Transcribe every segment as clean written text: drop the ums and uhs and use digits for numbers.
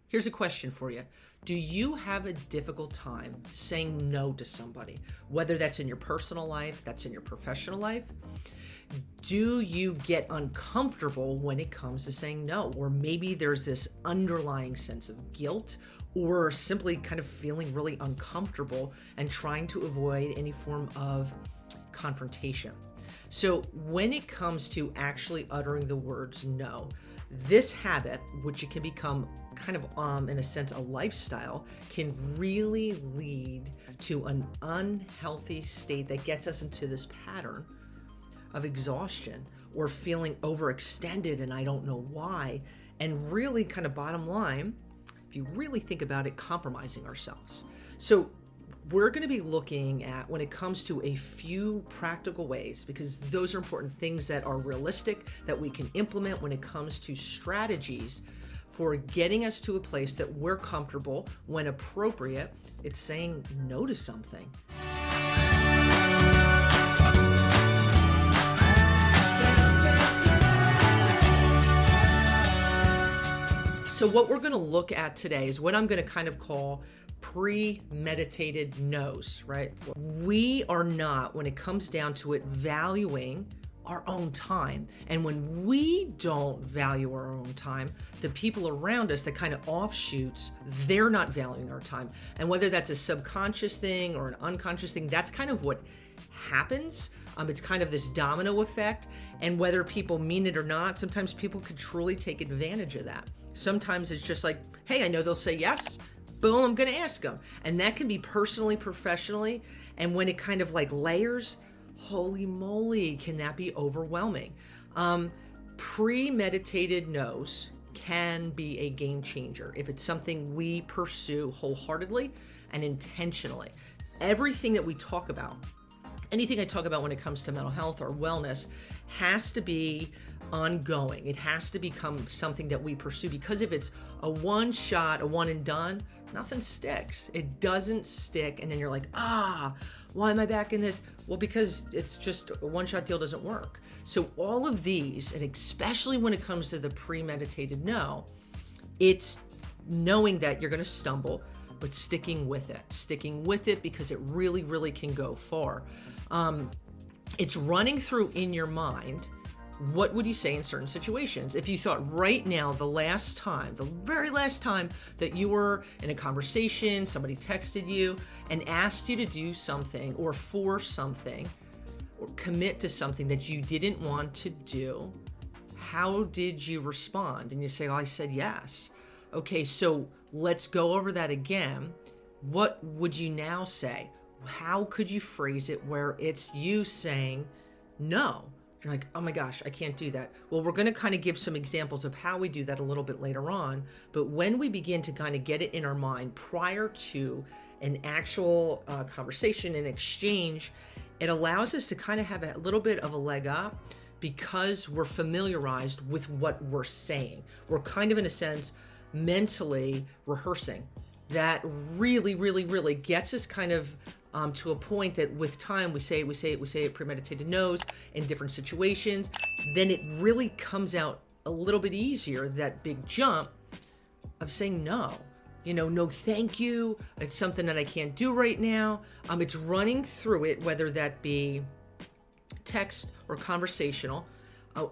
Here's a question for you. Do you have a difficult time saying no to somebody? Whether that's in your personal life, that's in your professional life. Do you get uncomfortable when it comes to saying no? Or maybe there's this underlying sense of guilt, or simply kind of feeling really uncomfortable and trying to avoid any form of confrontation. So when it comes to actually uttering the words no, this habit, which it can become kind of, in a sense, a lifestyle, can really lead to an unhealthy state that gets us into this pattern of exhaustion or feeling overextended and I don't know why. And really, kind of bottom line, if you really think about it, compromising ourselves. So we're going to be looking at, when it comes to a few practical ways, because those are important things that are realistic, that we can implement when it comes to strategies for getting us to a place that we're comfortable when appropriate. It's saying no to something. So what we're going to look at today is what I'm going to kind of call premeditated no's, right? We are not, when it comes down to it, valuing our own time. And when we don't value our own time, the people around us, the kind of offshoots, they're not valuing our time. And whether that's a subconscious thing or an unconscious thing, that's kind of what happens. It's kind of this domino effect. And whether people mean it or not, sometimes people could truly take advantage of that. Sometimes it's just like, hey, I know they'll say yes. Boom, I'm going to ask them. And that can be personally, professionally. And when it kind of like layers, holy moly, can that be overwhelming? Premeditated no's can be a game changer if it's something we pursue wholeheartedly and intentionally. Everything that we talk about, anything I talk about when it comes to mental health or wellness, has to be ongoing. It has to become something that we pursue, because if it's a one shot, a one and done, nothing sticks. It doesn't stick. And then you're like, why am I back in this? Well, because it's just a one shot deal doesn't work. So all of these, and especially when it comes to the premeditated no, it's knowing that you're going to stumble, but sticking with it because it really, really can go far. It's running through in your mind, what would you say in certain situations? If you thought right now, the very last time that you were in a conversation, somebody texted you and asked you to do something or for something or commit to something that you didn't want to do, how did you respond? And you say, I said yes. Okay, so let's go over that again. What would you now say? How could you phrase it where it's you saying no? You're like, oh my gosh, I can't do that. Well, we're going to kind of give some examples of how we do that a little bit later on. But when we begin to kind of get it in our mind prior to an actual conversation and exchange, it allows us to kind of have a little bit of a leg up because we're familiarized with what we're saying. We're kind of, in a sense, mentally rehearsing. That really, really, really gets us kind of to a point that with time we say it premeditated no's in different situations. Then it really comes out a little bit easier, that big jump of saying no. No, thank you. It's something that I can't do right now. It's running through it, whether that be text or conversational.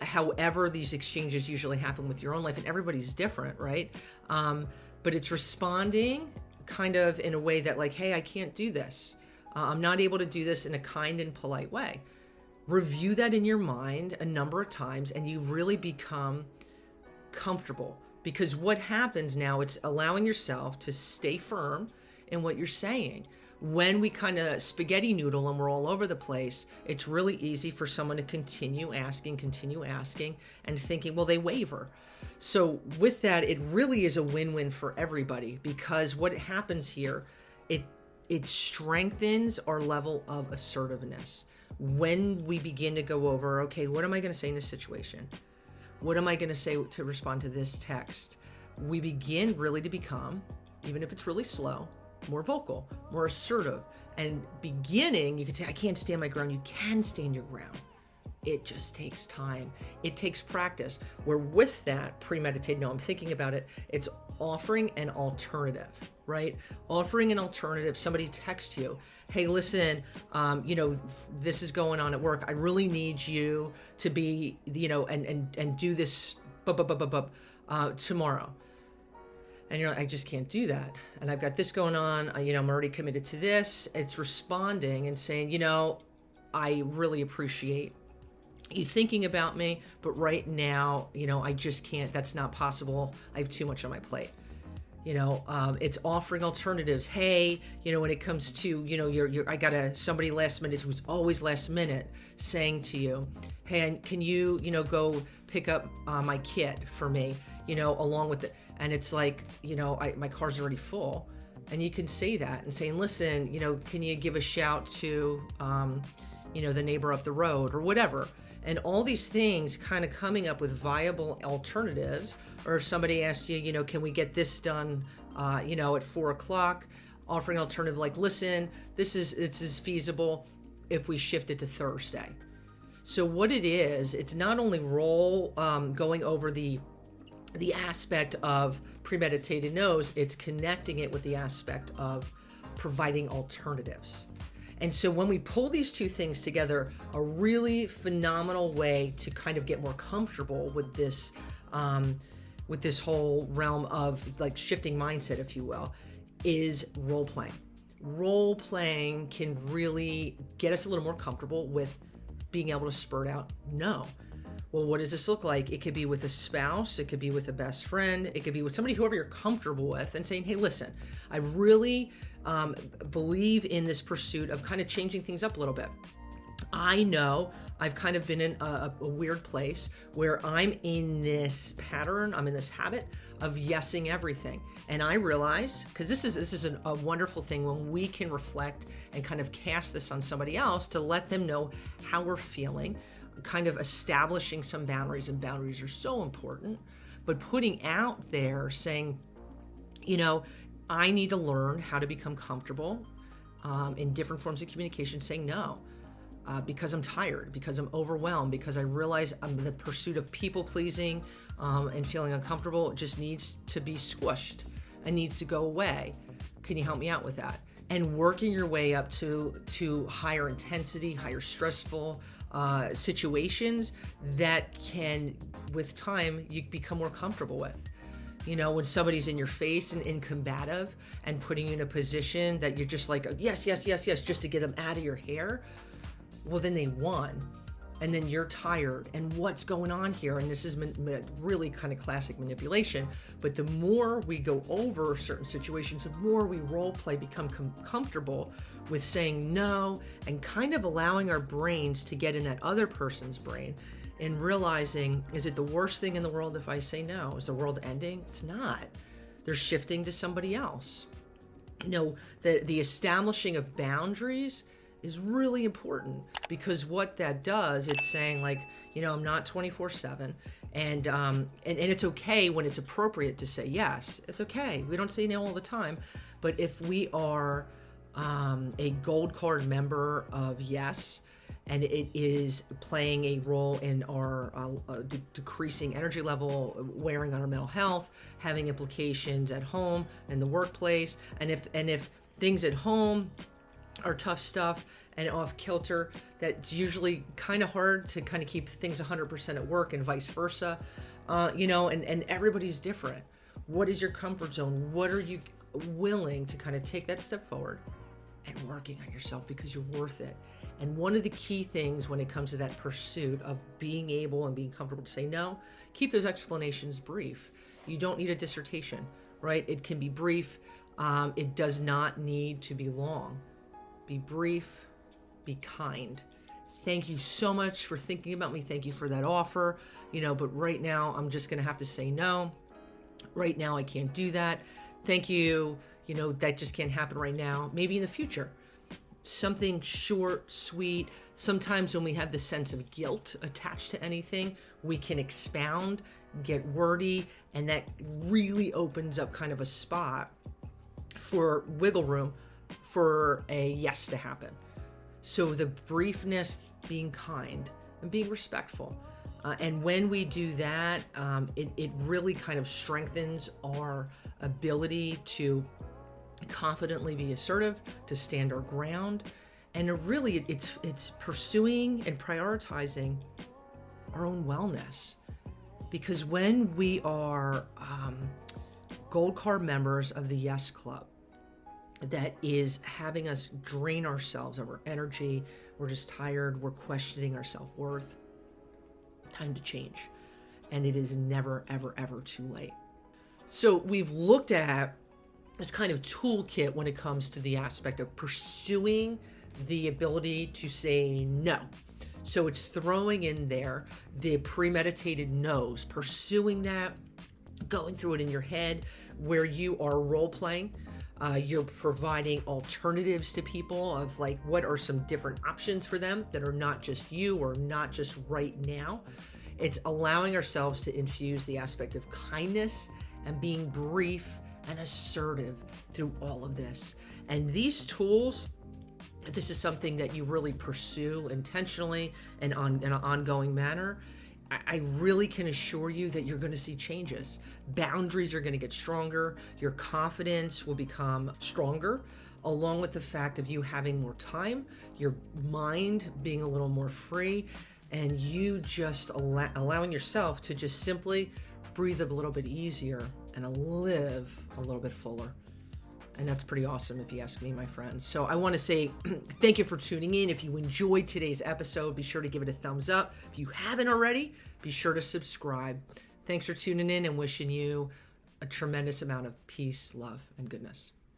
However, these exchanges usually happen with your own life, and everybody's different, right? But it's responding kind of in a way that like, hey, I can't do this. I'm not able to do this in a kind and polite way. Review that in your mind a number of times, and you really become comfortable. Because what happens now, it's allowing yourself to stay firm in what you're saying. When we kind of spaghetti noodle and we're all over the place, it's really easy for someone to continue asking, and thinking, well, they waver. So with that, it really is a win-win for everybody, because what happens here, it strengthens our level of assertiveness. When we begin to go over, okay, what am I going to say in this situation? What am I going to say to respond to this text? We begin really to become, even if it's really slow, more vocal, more assertive. And beginning, you could say, I can't stand my ground. You can stand your ground. It just takes time. It takes practice. Where with that premeditated, no, I'm thinking about it. It's offering an alternative, right? Offering an alternative. Somebody texts you, hey, listen, this is going on at work. I really need you to be, and do this tomorrow. And you're like, I just can't do that. And I've got this going on. I'm already committed to this. It's responding and saying, I really appreciate you thinking about me, but right now, I just can't. That's not possible. I have too much on my plate. It's offering alternatives. Hey, when it comes to, I got somebody last minute who's always last minute saying to you, hey, can you, go pick up my kid for me, along with it. And it's like, my car's already full. And you can say that and saying, listen, can you give a shout to, the neighbor up the road or whatever. And all these things kind of coming up with viable alternatives. Or if somebody asks you, can we get this done, at 4:00, offering alternative like, listen, this is feasible if we shift it to Thursday. So what it is, it's not only going over the aspect of premeditated no's, it's connecting it with the aspect of providing alternatives. And so when we pull these two things together, a really phenomenal way to kind of get more comfortable with this whole realm of like shifting mindset, if you will, is role playing. Role playing can really get us a little more comfortable with being able to spurt out no. Well, what does this look like? It could be with a spouse, it could be with a best friend, it could be with somebody, whoever you're comfortable with, and saying, hey, listen, I really believe in this pursuit of kind of changing things up a little bit. I know I've kind of been in a weird place where I'm in this pattern, I'm in this habit of yesing everything. And I realized, because this is a wonderful thing when we can reflect and kind of cast this on somebody else to let them know how we're feeling, kind of establishing some boundaries, and boundaries are so important, but putting out there saying, I need to learn how to become comfortable in different forms of communication, saying no, because I'm tired, because I'm overwhelmed, because I realize the pursuit of people pleasing and feeling uncomfortable just needs to be squished and needs to go away. Can you help me out with that? And working your way up to higher intensity, higher stressful situations that can, with time, you become more comfortable with. When somebody's in your face and combative and putting you in a position that you're just like, yes, just to get them out of your hair, well, then they won. And then you're tired. And what's going on here? And this is really kind of classic manipulation. But the more we go over certain situations, the more we role play, become comfortable with saying no and kind of allowing our brains to get in that other person's brain and realizing, is it the worst thing in the world if I say no? Is the world ending? It's not. They're shifting to somebody else. The establishing of boundaries is really important, because what that does, it's saying like, I'm not 24/7, and it's okay when it's appropriate to say yes. It's okay. We don't say no all the time, but if we are a gold card member of yes, and it is playing a role in our decreasing energy level, wearing on our mental health, having implications at home and the workplace, and if things at home are tough stuff and off kilter, that's usually kind of hard to kind of keep things 100% at work, and vice versa, and everybody's different. What is your comfort zone? What are you willing to kind of take that step forward and working on yourself, because you're worth it? And one of the key things when it comes to that pursuit of being able and being comfortable to say no, keep those explanations brief. You don't need a dissertation, right? It can be brief. It does not need to be long. Be brief, be kind. Thank you so much for thinking about me. Thank you for that offer, but right now I'm just going to have to say no. Right now I can't do that. Thank you. That just can't happen right now. Maybe in the future. Something short, sweet. Sometimes when we have the sense of guilt attached to anything, we can expound, get wordy, and that really opens up kind of a spot for wiggle room for a yes to happen. So the briefness, being kind and being respectful. And when we do that, it really kind of strengthens our ability to confidently be assertive, to stand our ground. And really, it's pursuing and prioritizing our own wellness. Because when we are Gold Card members of the Yes Club, that is having us drain ourselves of our energy, we're just tired, we're questioning our self-worth, time to change. And it is never, ever, ever too late. So we've looked at this kind of toolkit when it comes to the aspect of pursuing the ability to say no. So it's throwing in there the premeditated no's, pursuing that, going through it in your head where you are role playing. You're providing alternatives to people of like, what are some different options for them that are not just you or not just right now. It's allowing ourselves to infuse the aspect of kindness and being brief and assertive through all of this. And these tools, if this is something that you really pursue intentionally and in an ongoing manner, I really can assure you that you're going to see changes. Boundaries are going to get stronger. Your confidence will become stronger, along with the fact of you having more time, your mind being a little more free, and you just allowing yourself to just simply breathe a little bit easier and live a little bit fuller. And that's pretty awesome if you ask me, my friends. So I want to say thank you for tuning in. If you enjoyed today's episode, be sure to give it a thumbs up. If you haven't already, be sure to subscribe. Thanks for tuning in and wishing you a tremendous amount of peace, love, and goodness.